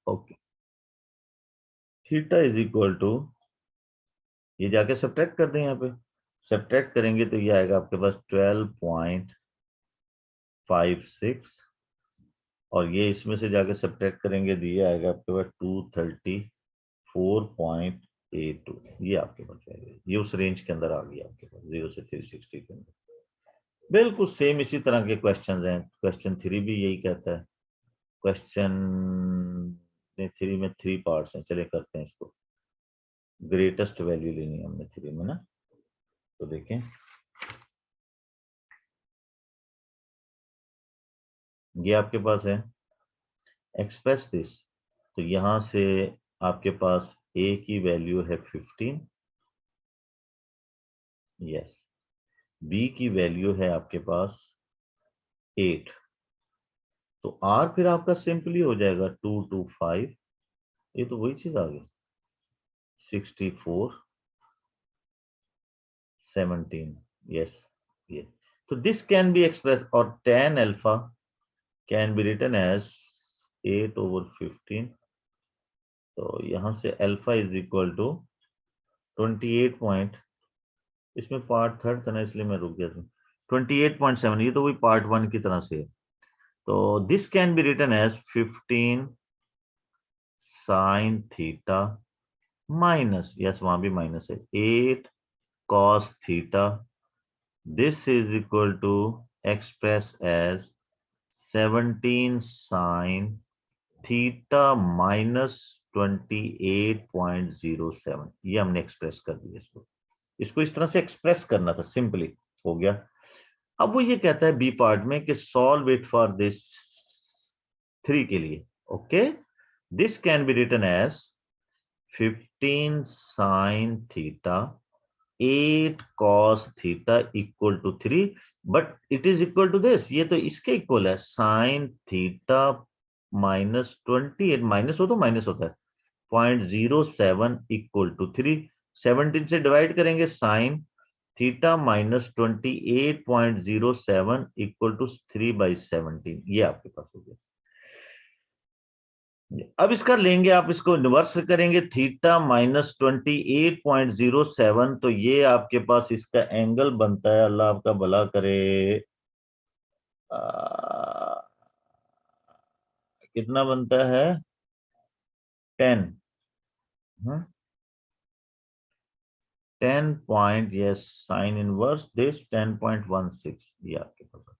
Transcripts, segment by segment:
Okay, theta is equal to, ये जाके subtract कर दें, यहाँ पे सब्ट्रैक्ट करेंगे तो ये आएगा आपके पास 12.56, और ये इसमें से जाके सब्ट्रैक्ट करेंगे तो ये आएगा आपके पास 234.82, ये आपके पास आएगा। ये उस रेंज के अंदर आ गया आपके पास 0 से 360 के अंदर। बिल्कुल सेम इसी तरह के क्वेश्चन हैं। क्वेश्चन 3 भी यही कहता है। क्वेश्चन 3 में 3 पार्ट्स हैं, चलिए करते हैं इसको। ग्रेटेस्ट वैल्यू लेनी है हमने 3 में ना, तो देखें ये आपके पास है एक्सप्रेस दिस, तो यहां से आपके पास ए की वैल्यू है 15, यस, बी की वैल्यू है आपके पास 8, तो आर फिर आपका सिंपली हो जाएगा 2 to 5, ये तो वही चीज आ गई 64 17, यस ये। तो दिस कैन बी एक्सप्रेस, और tan alpha can be written as 8/15, तो यहां से alpha is equal to 28 point, इसमें पार्ट थर्ड था ना इसलिए मैं रुक गया था, 28.7, ये तो वही पार्ट 1 की तरह से है। तो this can be written as 15 sine theta minus, yes वहां भी माइनस है, 8 cos theta, this is equal to express as 17 sine theta minus 28.07, ये हमने एक्सप्रेस कर दिया। इसको इस तरह से एक्सप्रेस करना था, सिंपली हो गया। अब वो ये कहता है बी पार्ट में कि सॉल्व इट फॉर दिस 3 के लिए। Okay, this can be written as 15 sine theta 8 cos theta equal to 3, but it is equal to this, ये तो इसके इक्वल है, साइन थीटा माइनस 28, माइनस हो तो माइनस होता है 0.07 इक्वल टू 3, 17 से डिवाइड करेंगे, sine theta minus 28.07 equal to 3/17, ये आपके पास हो गया। अब इसका लेंगे आप, इसको इन्वर्स करेंगे, थीटा माइनस 28.07, तो ये आपके पास इसका एंगल बनता है, अल्लाह आपका भला करे, कितना बनता है 10, 10 point, yes, sine inverse this 10.16, ये आपके पास।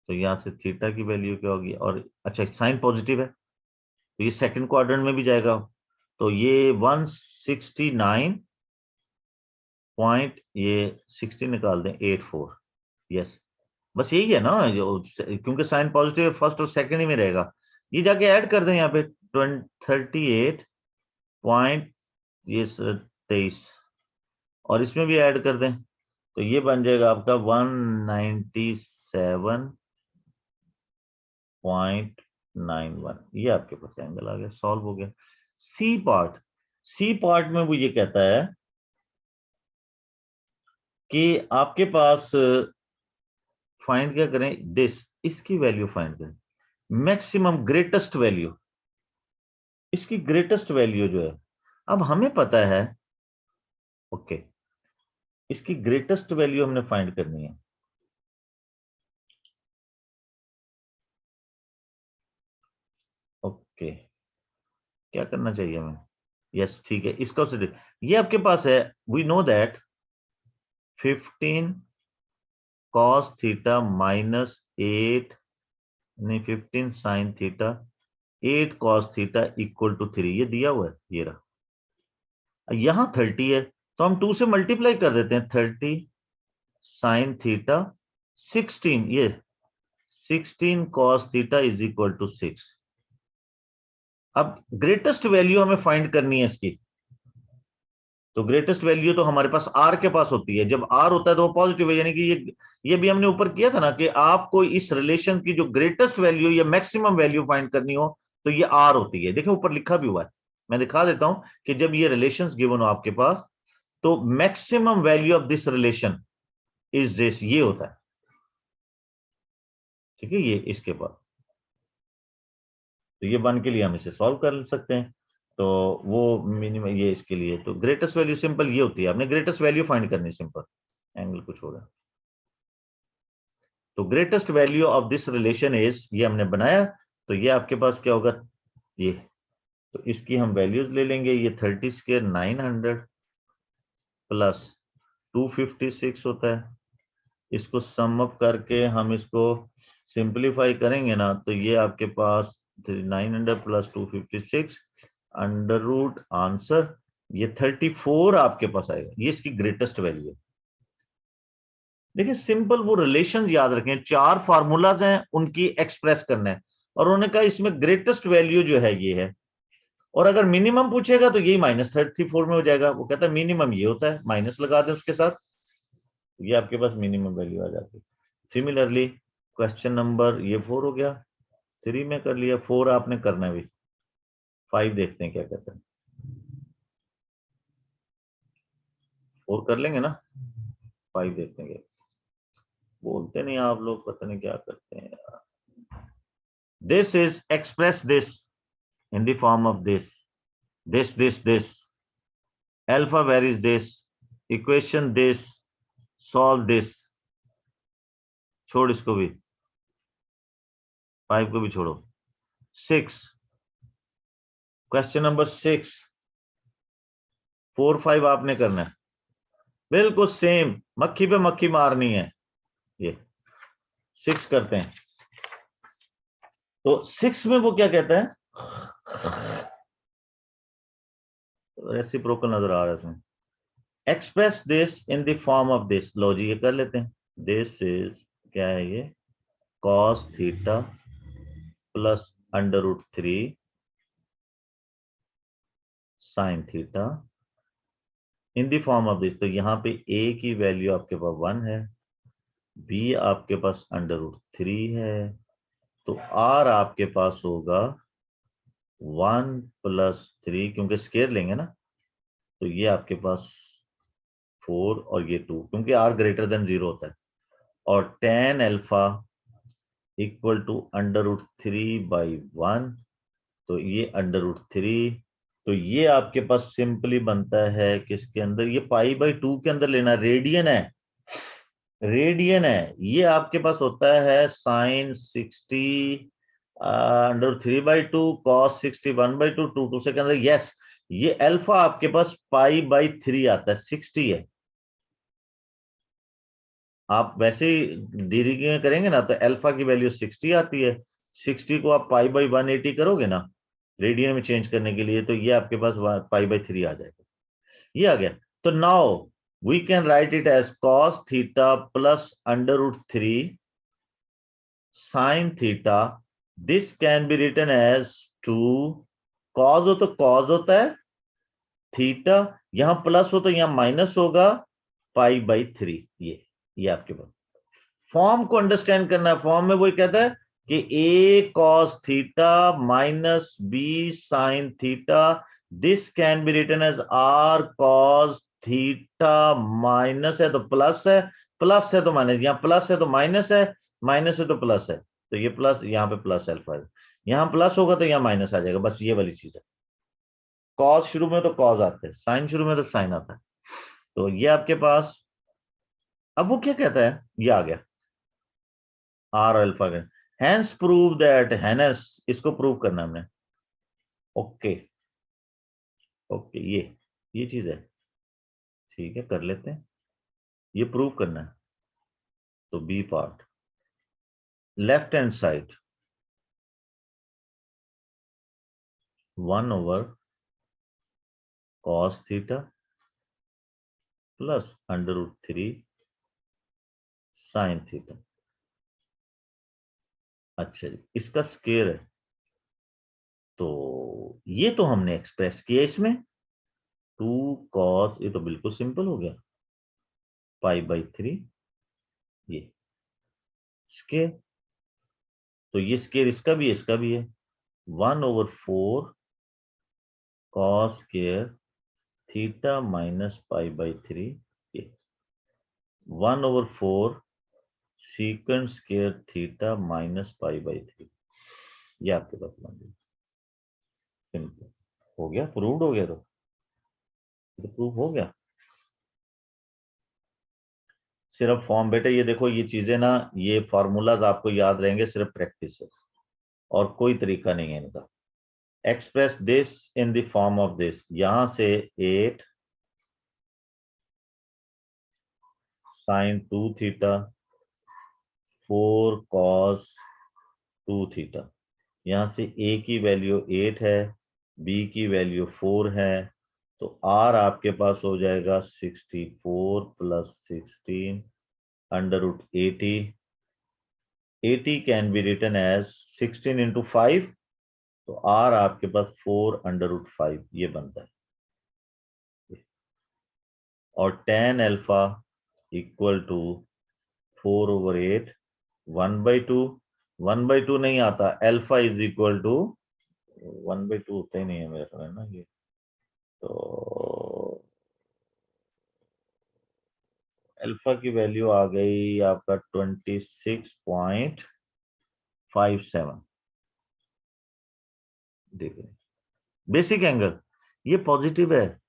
तो यहां से थीटा की वैल्यू क्या होगी, और अच्छा साइन पॉजिटिव है तो ये सेकंड क्वाड्रेंट में भी जाएगा, तो ये 169 पॉइंट, ये 60 निकाल दें 84, यस, बस यही है ना जो, क्योंकि साइन पॉजिटिव फर्स्ट और सेकंड ही में रहेगा, ये जाके ऐड कर दें यहाँ पे 38 पॉइंट, ये 23, और इसमें भी ऐड कर दें तो ये बन जाएगा आपका 197.91, ये आपके पास एंगल आ गया, सॉल्व हो गया। सी पार्ट, सी पार्ट में वो ये कहता है कि आपके पास फाइंड क्या करें, दिस, इसकी वैल्यू फाइंड करें, मैक्सिमम ग्रेटेस्ट वैल्यू, इसकी ग्रेटेस्ट वैल्यू जो है, अब हमें पता है, ओके, इसकी ग्रेटेस्ट वैल्यू हमने फाइंड करनी है। ओके, क्या करना चाहिए हमें, यस ठीक है, इसका ये आपके पास है, we know that 15 cos theta minus 8, नहीं 15 sine theta 8 cos theta equal to 3, ये दिया हुआ है, ये रहा, यहां 30 है तो हम 2 से मल्टीप्लाई कर देते हैं, 30 साइन थीटा 16, ये 16 cos theta is equal to 6। अब ग्रेटेस्ट वैल्यू हमें फाइंड करनी है इसकी, तो ग्रेटेस्ट वैल्यू तो हमारे पास आर के पास होती है, जब आर होता है तो वो पॉजिटिव है, यानी कि ये भी हमने ऊपर किया था ना कि आपको इस रिलेशन की जो ग्रेटेस्ट वैल्यू या मैक्सिमम वैल्यू फाइंड करनी हो तो ये आर होती है, देखिए ऊपर लिखा भी हुआ है, मैं दिखा देता हूं कि जब ये रिलेशंस गिवन हो आपके पास तो maximum value of this relation is this, ये होता है, ठीक है, ये इसके बाद तो ये 1 के लिए हम इसे सॉल्व कर सकते हैं, तो वो मिनिमम ये इसके लिए, तो ग्रेटेस्ट वैल्यू सिंपल ये होती है, आपने ग्रेटेस्ट वैल्यू फाइंड करनी सिंपल, एंगल कुछ हो रहा है। तो greatest value of this relation is, ये हमने बनाया, तो ये आपके पास क्या होगा, ये, तो इसकी हम वैल्यूज ले लेंगे, ये 30 स्क्वायर 900 प्लस 256 होता है, इसको सम अप करके हम इसको सिंप्लीफाई करेंगे ना, तो ये आपके पास 900 प्लस 256 अंडर रूट आंसर, ये 34 आपके पास आएगा, ये इसकी ग्रेटेस्ट वैल्यू है। देखिए सिंपल वो रिलेशन याद रखें, 4 फार्मूलाज हैं, उनकी एक्सप्रेस करना है, और उन्होंने कहा इसमें ग्रेटेस्ट वैल्यू जो है ये है, और अगर मिनिमम पूछेगा तो यही -34 में हो जाएगा, वो कहता है मिनिमम ये होता है, माइनस लगा दें उसके साथ, ये आपके पास मिनिमम वैल्यू आ जाती है। सिमिलरली क्वेश्चन नंबर ये 4 हो गया, 3 में कर लिया, 4 आपने करना है भी, 5 देखते हैं क्या कहते हैं, 4 कर लेंगे ना, 5 देखते हैं, बोलते नहीं आप लोग, पता नहीं क्या करते हैं यार। This is express this in the form of this, alpha varies this, equation this, solve this, छोड़ इसको भी, 5 को भी छोड़ो, 6, क्वेश्चन नंबर 6, 4 5 आपने करना है, बिल्कुल सेम, मक्खी पे मक्खी मारनी है, ये 6 करते हैं, तो 6 में वो क्या कहता है, रेसिप्रोकल नजर आ रहा है इसमें, express this in the form of this, लो जी ये कर लेते हैं, दिस इज क्या है ये, cos theta plus under root 3 sine theta in the form of this, तो यहां पे a की वैल्यू आपके पास 1 है, b आपके पास अंडर रूट 3 है, तो r आपके पास होगा 1 प्लस 3, क्योंकि स्केयर लेंगे ना, तो ये आपके पास 4 और ये 2, क्योंकि r ग्रेटर देन 0 होता है, और tan alpha equal to under root 3/1, तो ये अंडर रूट 3, तो ये आपके पास सिंपली बनता है किसके अंदर, ये π/2 के अंदर लेना, रेडियन है, रेडियन है, ये आपके पास होता है साइन 60 अंडर 3/2 कॉस 61/2, 2 से के अंदर, यस, ये अल्फा आपके पास π/3 आता है, 60 है, आप वैसे ही डिग्री में करेंगे ना, तो अल्फा की वैल्यू 60 आती है, 60 को आप π/180 करोगे ना रेडियन में चेंज करने के लिए, तो ये आपके पास π/3 आ जाएगा, ये आ गया, तो now we can write it as cos theta plus under root 3 sine theta, this can be written as 2 cos हो तो cos होता है, थीटा यहां प्लस हो तो यहां माइनस होगा, π/3, ये आपके पास, फॉर्म को अंडरस्टैंड करना है, फॉर्म में वही कहता है कि a cos theta minus b sin theta, this can be written as r cos theta, minus है तो प्लस है, प्लस है तो माइनस, यहां प्लस है तो माइनस है, माइनस है तो प्लस है, तो ये प्लस, यहां पे प्लस अल्फा है, यहां प्लस होगा तो यहां माइनस आ जाएगा, बस ये वाली चीज है, कॉस शुरू में तो कॉस आते हैं, साइन शुरू में तो साइन आता है, तो ये आपके पास, अब वो क्या कहता है, ये आ गया आर अल्फा के, हैंस प्रूव दैट, हैंस इसको प्रूव करना हमने, ओके ओके, ये चीज है, ठीक है कर लेते हैं, ये प्रूव करना है, तो b part, left hand side 1/cos theta plus under root 3 sine theta, अच्छा जी इसका स्केयर है, तो ये तो हमने एक्सप्रेस किया इसमें 2 cos, ये तो बिल्कुल सिंपल हो गया, π/3, ये स्केयर, तो ये स्केयर इसका भी है, इसका भी है, 1/4 cos स्केयर थीटा माइनस π/3, ये 1/4 सीकेंड स्केयर थीटा माइनस π/3, ये आपके पास बन गया, सिंपल हो गया, प्रूव्ड हो गया, तो प्रूव हो गया। सिर्फ फॉर्म बेटे ये देखो, ये चीजें ना, ये फॉर्मूलाज आपको याद रहेंगे सिर्फ प्रैक्टिस से, और कोई तरीका नहीं है इनका। Express this in the form of this, यहां से 8 sin 2 थीटा 4 cos 2 थीटा, यहां से a की वैल्यू 8 है, b की वैल्यू 4 है, तो r आपके पास हो जाएगा 64 plus 16 under root 80। 80 can be written as 16 into 5, तो r आपके पास 4 अंडर रूट 5 ये बनता है। और tan अल्फा इक्वल टू 4/8 1/2, 1/2 नहीं आता, अल्फा इज इक्वल टू 1/2 होता ही नहीं है मेरे ख्याल ना ये, तो अल्फा की वैल्यू आ गई आपका 26.57। देखिए बेसिक एंगल ये पॉजिटिव है,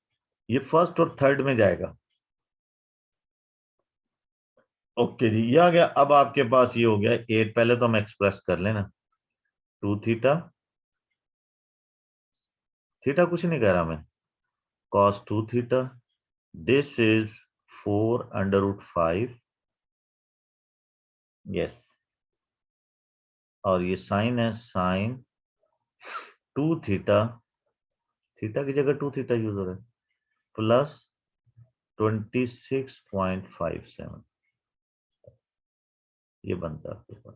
ये फर्स्ट और थर्ड में जाएगा। ओके जी, ये आ गया। अब आपके पास ये हो गया 8, पहले तो हम एक्सप्रेस कर लेना 2 थीटा, थीटा कुछ नहीं कह रहा मैं, cos 2 theta, this is 4 under root 5, yes, और ये साइन है साइन 2 थीटा, थीटा की जगह 2 थीटा यूज हो रहा है, प्लस 26.57 ये बनता है आपके पास।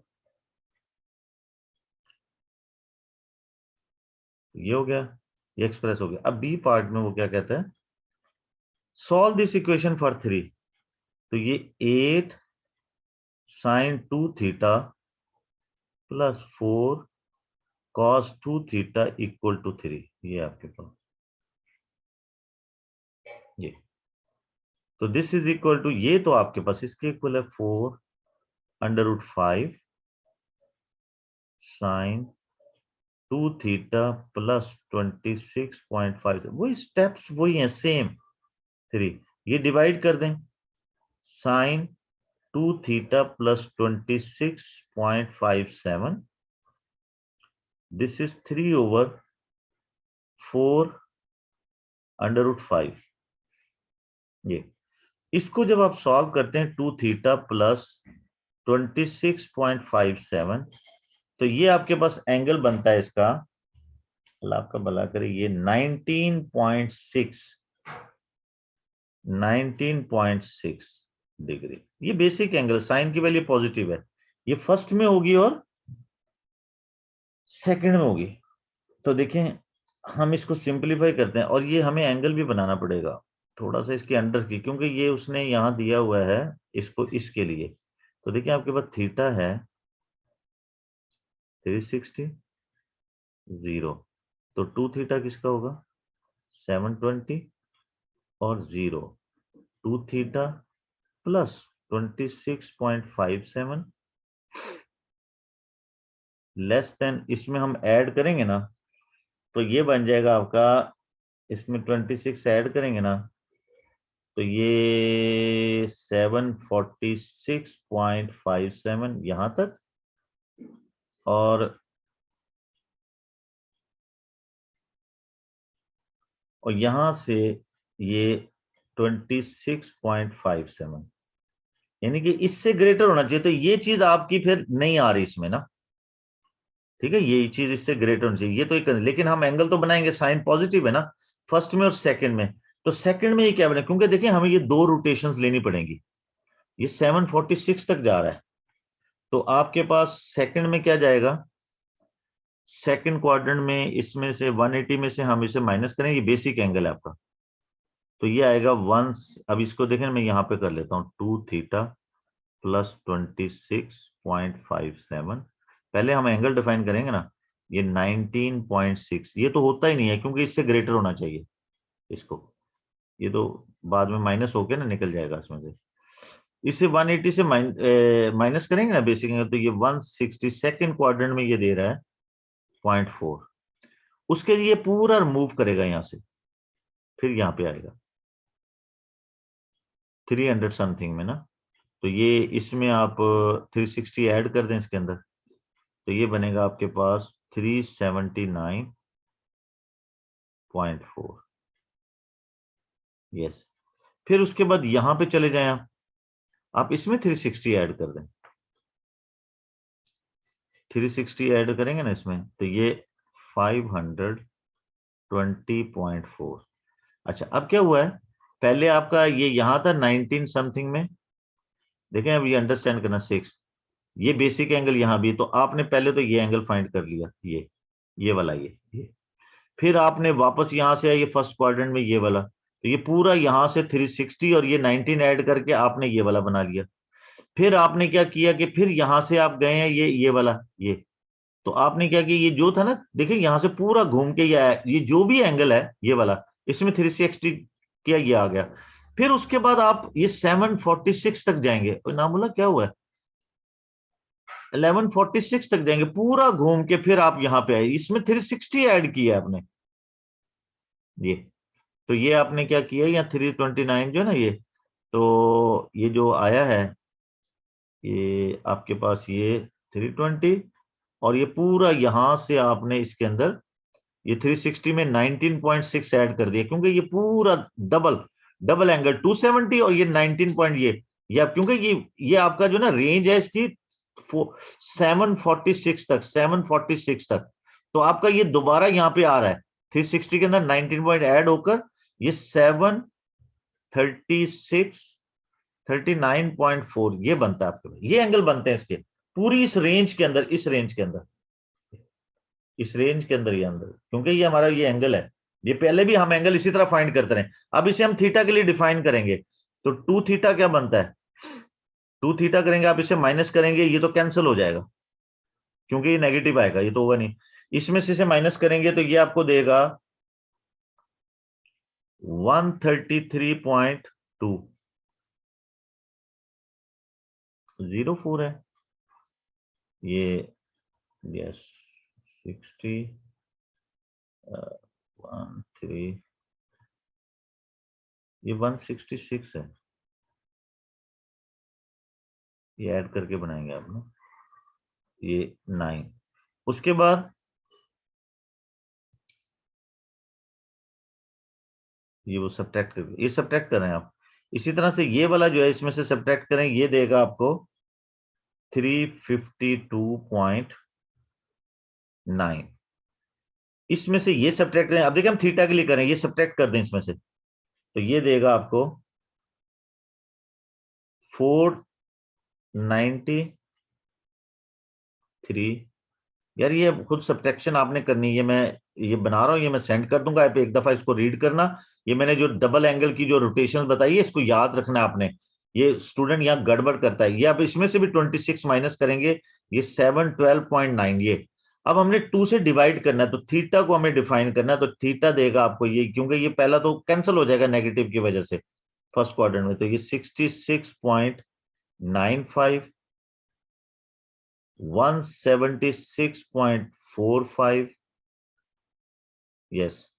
ये हो गया, ये एक्सप्रेस हो गया। अब बी पार्ट में वो क्या कहता है, सॉल्व दिस इक्वेशन फॉर 3, तो ये 8 sin 2 theta plus 4 cos 2 theta equal to 3, ये आपके पास ये, तो दिस इज इक्वल टू, ये तो आपके पास इसके इक्वल है 4 under root 5 sine 2 theta plus 26.5, वही स्टेप्स वही हैं सेम 3, ये डिवाइड कर दें, sine 2 theta plus 26.57, this is 3/4 under root 5। ये इसको जब आप सॉल्व करते हैं 2 थीटा प्लस 26.57, तो ये आपके पास एंगल बनता है इसका, अल्लाह आपका भला करे, ये 19.6 डिग्री। ये बेसिक एंगल, साइन की वैल्यू पॉजिटिव है, ये फर्स्ट में होगी और सेकंड में होगी। तो देखें हम इसको सिंपलीफाई करते हैं, और ये हमें एंगल भी बनाना पड़ेगा थोड़ा सा इसके अंडर की, क्योंकि ये उसने यहां दिया हुआ है इसको इसके लिए। तो देखिए आपके पास थीटा है 360 0, तो 2 थीटा किसका होगा 720, और 0 2 थीटा प्लस 26.57 लेस देन, इसमें हम ऐड करेंगे ना, तो ये बन जाएगा आपका, इसमें 26 ऐड करेंगे ना, तो ये 746.57 यहां तक, और यहां से ये 26.57, यानी कि इससे ग्रेटर होना चाहिए, तो ये चीज आपकी फिर नहीं आ रही इसमें ना, ठीक है, ये चीज इससे ग्रेटर होनी चाहिए, ये तो एक, लेकिन हम एंगल तो बनाएंगे, साइन पॉजिटिव है ना फर्स्ट में और सेकंड में, तो सेकंड में ये क्या बने, क्योंकि देखिए हमें ये 2 रोटेशंस लेनी पड़ेंगी, ये 746 तक जा रहा है, तो आपके पास सेकंड में क्या जाएगा, सेकंड क्वाड्रेंट में इसमें से 180 में से हम इसे माइनस करें, ये बेसिक एंगल है आपका, तो ये आएगा 1, अब इसको देखें मैं यहां पे कर लेता हूं 2 थीटा प्लस 26.57, पहले हम एंगल डिफाइन करेंगे ना, ये 19.6, ये तो होता ही नहीं है क्योंकि इससे ग्रेटर होना चाहिए इसको, ये तो बाद में माइनस होके ना निकल जाएगा इसमें से, इसे 180 से माइनस करेंगे ना बेसिक एंगल, तो ये 162 क्वाड्रेंट में ये दे रहा है 0.4, उसके लिए पूरा रिमूव करेगा यहां से, फिर यहां पे आएगा 300 समथिंग में ना, तो ये इसमें आप 360 ऐड कर दें इसके अंदर, तो ये बनेगा आपके पास 379.4। यस, फिर उसके बाद यहां पे चले जाएं आप इसमें 360 ऐड कर दें, 360 ऐड करेंगे ना इसमें, तो ये 520.4। अच्छा, अब क्या हुआ है, पहले आपका ये यहां था 19 समथिंग में, देखें अब ये अंडरस्टैंड करना 6, ये बेसिक एंगल यहां भी, तो आपने पहले तो ये एंगल फाइंड कर लिया, ये वाला, ये फिर आपने वापस यहां से ये फर्स्ट क्वाड्रेंट में ये वाला, तो ये पूरा यहां से 360 और ये 19 ऐड करके आपने ये वाला बना लिया। फिर आपने क्या किया कि फिर यहां से आप गए हैं ये वाला, ये तो आपने क्या किया, ये जो था ना, देखिए यहां से पूरा घूम के ये आया, ये जो भी एंगल है ये वाला, इसमें 360 किया, ये आ गया। फिर उसके बाद आप ये 746 तक जाएंगे, नाम बोला क्या हुआ है, 1146 तक जाएंगे, पूरा घूम के फिर आप यहां पे आए, इसमें 360 ऐड किया आपने, ये तो ये आपने क्या किया, यहाँ 329 जो है ना, ये तो ये जो आया है, ये आपके पास ये 320, और ये पूरा यहां से आपने इसके अंदर ये 360 में 19.6 ऐड कर दिया, क्योंकि ये पूरा डबल एंगल 270 और ये 19 पॉइंट, ये आप क्योंकि ये आपका जो ना रेंज है इसकी 746 तक, तो आपका ये दोबारा यहाँ पे आ रहा है 360 के अंदर 19 पॉइंट ऐड होकर ये 39.4 ये बनता है आपके, ये एंगल बनते हैं इसके पूरी इस रेंज के अंदर, इस रेंज के अंदर ये अंदर, क्योंकि ये हमारा ये एंगल है, ये पहले भी हम एंगल इसी तरह फाइंड करते रहे। अब इसे हम थीटा के लिए डिफाइन करेंगे, तो 2 थीटा क्या बनता है, 2 थीटा करेंगे, आप इसे माइनस करेंगे, ये तो कैंसिल हो जाएगा क्योंकि ये नेगेटिव आएगा, ये तो होगा नहीं, इसमें से इसे माइनस करेंगे तो ये आपको देगा 133.204 है ये, यस 60 13, ये 166 है, ये ऐड करके बनाएंगे आप ना, ये 9, उसके बाद ये वो सब्ट्रैक्ट कर, ये सब्ट्रैक्ट करें आप, इसी तरह से ये वाला जो है इसमें से सब्ट्रैक्ट करें, ये देगा आपको 352.9, इसमें से ये सब्ट्रैक्ट करें, अब देखिए हम थीटा के लिए करें, ये सब्ट्रैक्ट कर दें इसमें से, तो ये देगा आपको 493। यार ये खुद सब्ट्रैक्शन आपने करनी है, मैं ये बना रहा हूं, ये मैं सेंड कर दूंगा आप एक दफा इसको रीड करना, ये मैंने जो डबल एंगल की जो रोटेशन बताई है इसको याद रखना आपने, ये स्टूडेंट यहाँ गड़बड़ करता है, ये आप इसमें से भी 26 माइनस करेंगे, ये 712.9, ये अब हमने 2 से डिवाइड करना है, तो थीटा को हमें डिफाइन करना है, तो थीटा देगा आपको ये, क्योंकि ये पहला तो कैंसिल हो जाएगा नेगेटिव की वजह से फर्स्ट क्वाड्रेंट में, तो ये 66.95, 176.45, यस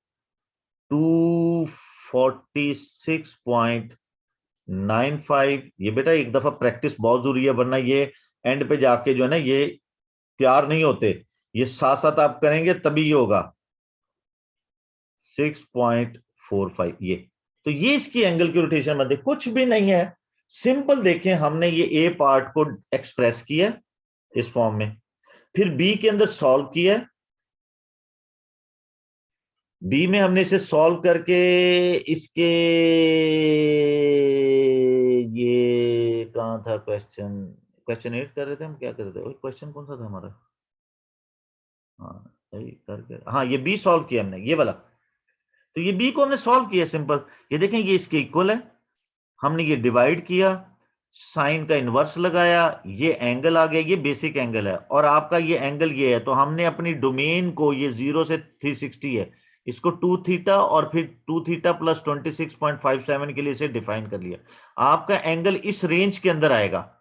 246.95, ये बेटा एक दफा प्रैक्टिस बहुत जरूरी है, वरना ये एंड पे जाके जो है ना ये तैयार नहीं होते, ये साथ साथ आप करेंगे तभी ये होगा 6.45, ये तो ये इसकी एंगल की रोटेशन मत, कुछ भी नहीं है, सिंपल देखें हमने ये ए पार्ट को एक्सप्रेस किया इस फॉर्म में, फिर बी के अंदर सॉल्व किया, बी में हमने इसे सॉल्व करके इसके, ये कहां था क्वेश्चन, क्वेश्चन 8 कर रहे थे हम, क्या कर रहे थे, क्वेश्चन कौन सा था हमारा, हाँ करके, हाँ ये बी सॉल्व किया हमने, ये वाला, तो ये बी को हमने सॉल्व किया सिंपल, ये देखें ये इसके इक्वल है, हमने ये डिवाइड किया, साइन का इनवर्स लगाया, ये एंगल आ गया, ये बेसिक एंगल है, और आपका ये एंगल ये है, तो हमने अपनी डोमेन को, ये 0 से 360 है, इसको 2 थीटा और फिर 2 थीटा प्लस 26.57 के लिए इसे डिफाइन कर लिया, आपका एंगल इस रेंज के अंदर आएगा,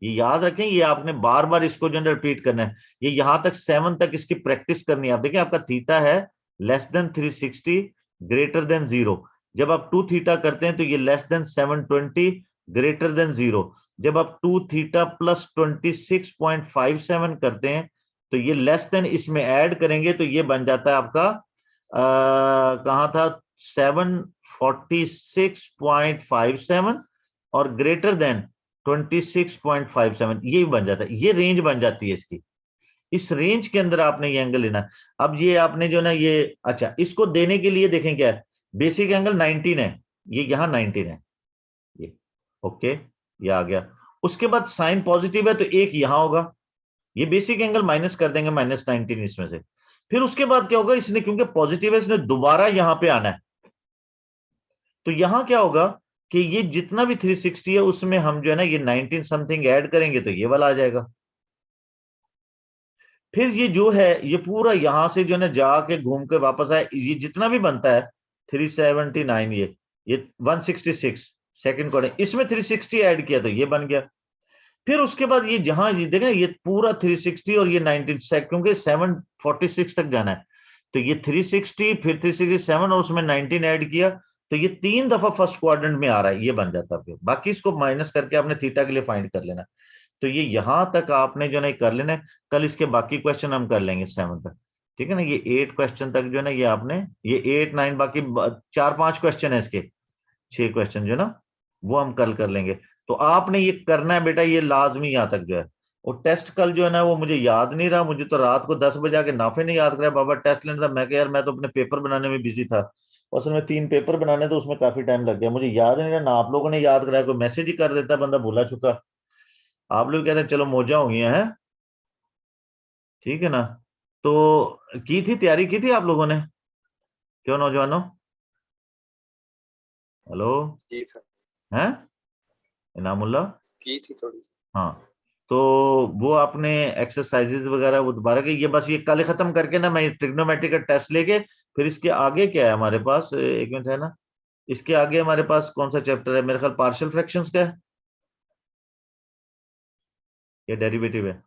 ये याद रखें, ये आपने बार बार इसको जो रिपीट करना है, ये यहां तक 7 तक इसकी प्रैक्टिस करनी है, आप देखें आपका थीटा है लेस देन 360 ग्रेटर देन 0। जब आप 2 थीटा करते हैं तो ये लेस देन 720 ग्रेटर देन 0। जब आप 2 थीटा प्लस 26.57 करते हैं तो ये लेस देन, इसमें ऐड करेंगे तो ये बन जाता है आपका कहां था 746.57 और ग्रेटर देन 26.57, ये बन जाता है, ये रेंज बन जाती है इसकी। इस रेंज के अंदर आपने ये एंगल लेना है। अब ये आपने जो ना ये, अच्छा इसको देने के लिए देखें क्या है, बेसिक एंगल 19 है, ये यहां 19 है, ये ओके, ये आ गया। उसके बाद साइन पॉजिटिव है तो एक यहां होगा, ये बेसिक एंगल माइनस कर देंगे -19 इसमें से। फिर उसके बाद क्या होगा, इसने क्योंकि पॉजिटिव है इसने दोबारा यहां पे आना है, तो यहां क्या होगा कि ये जितना भी 360 है उसमें हम जो है ना ये 19 समथिंग ऐड करेंगे तो ये वाला आ जाएगा। फिर ये जो है ये पूरा यहां से जो है ना जाके घूम के वापस आए, ये जितना भी बनता है 379, ये 166 सेकंड कोऑर्डिनेट, इसमें 360 ऐड किया तो ये बन गया। फिर उसके बाद ये जहां ये देखें ये पूरा 360 और ये 19 क्योंकि 746 तक जाना है, तो ये 360 फिर 367 और उसमें 19 ऐड किया तो ये 3 दफा फर्स्ट क्वाड्रेंट में आ रहा है, ये बन जाता है। फिर बाकी इसको माइनस करके आपने थीटा के लिए फाइंड कर लेना। तो ये यहां तक आपने जो है कर लेना है, कल इसके बाकी क्वेश्चन हम कर लेंगे 7 तक, ठीक है ना। ये 8 क्वेश्चन तक जो है ना ये आपने, ये 8 9 बाकी 4-5 क्वेश्चन है इसके, 6 क्वेश्चन जो है ना वो हम कल कर लेंगे। तो आपने ये करना है बेटा, ये लाजमी यहां तक जो है। और टेस्ट कल जो है ना वो मुझे याद नहीं रहा, मुझे तो रात को 10 बजे आके नाफे ने याद कराया बाबा टेस्ट लेना था। मैं कहा यार मैं तो अपने पेपर बनाने में बिजी था, असल में 3 पेपर बनाने तो उसमें काफी टाइम लग गया, मुझे याद नहीं रहा ना आप लोगों ने याद कराया, कोई मैसेज ही कर देता बंदा भूला चुका। आप लोग कहते हैं चलो मौजा हो गई है, ठीक है ना। तो की थी तैयारी, की थी आप लोगों ने, क्यों नौजवानों? हेलो जी सर, हैं इनामुल्ला? की थी थोड़ी सी। हाँ, तो वो आपने एक्सरसाइजेज वगैरह वो दोबारा की, ये बस ये कल खत्म करके ना मैं ट्रिग्नोमेट्री का टेस्ट लेके फिर इसके आगे क्या है हमारे पास, एक मिनट है ना, इसके आगे हमारे पास कौन सा चैप्टर है, मेरे ख्याल पार्शियल फ्रैक्शंस का है या डेरिवेटिव है,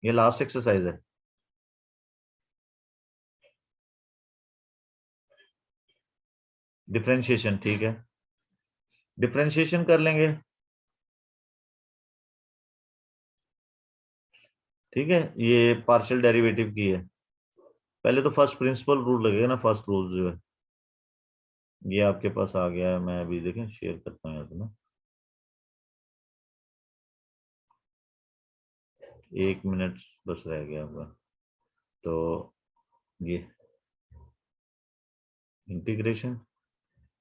ये लास्ट एक्सरसाइज है। डिफरेंशिएशन, ठीक है, डिफरेंशिएशन कर लेंगे, ठीक है। ये पार्शियल डेरिवेटिव की है, पहले तो फर्स्ट प्रिंसिपल रूल लगेगा ना, फर्स्ट रूल जो है ये आपके पास आ गया है। मैं अभी देखें शेयर करता हूँ यहाँ पे ना, 1 मिनट बस रह गया होगा। तो ये इंटीग्रेशन,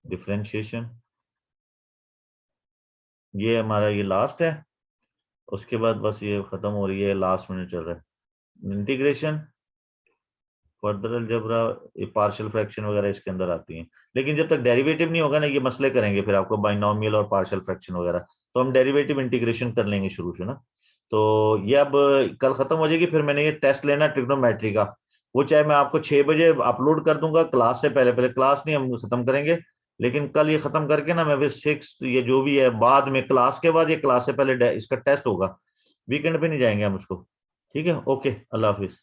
डिफरेंशिएशन, ये हमारा ये लास्ट है, उसके बाद बस ये खत्म हो रही है, लास्ट मिनट चल रहा है। इंटीग्रेशन, फर्दर अलजेब्रा, ये पार्शियल फ्रैक्शन वगैरह इसके अंदर आती हैं, लेकिन जब तक डेरिवेटिव नहीं होगा ना ये मसले करेंगे फिर आपको बाइनोमियल और पार्शियल फ्रैक्शन वगैरह, तो हम डेरिवेटिव इंटीग्रेशन कर लेंगे शुरू से ना। तो ये अब कल खत्म हो जाएगी, फिर मैंने ये टेस्ट लेना ट्रिग्नोमेट्री का, वो चाहे मैं आपको 6 बजे अपलोड कर दूंगा क्लास से पहले, पहले क्लास नहीं हम खत्म करेंगे, लेकिन कल ये खत्म करके ना मैं फिर 6 ये जो भी है बाद में क्लास के बाद, ये क्लास से पहले इसका टेस्ट होगा, वीकेंड पे नहीं जाएंगे हम उसको, ठीक है। ओके, अल्लाह हाफिज।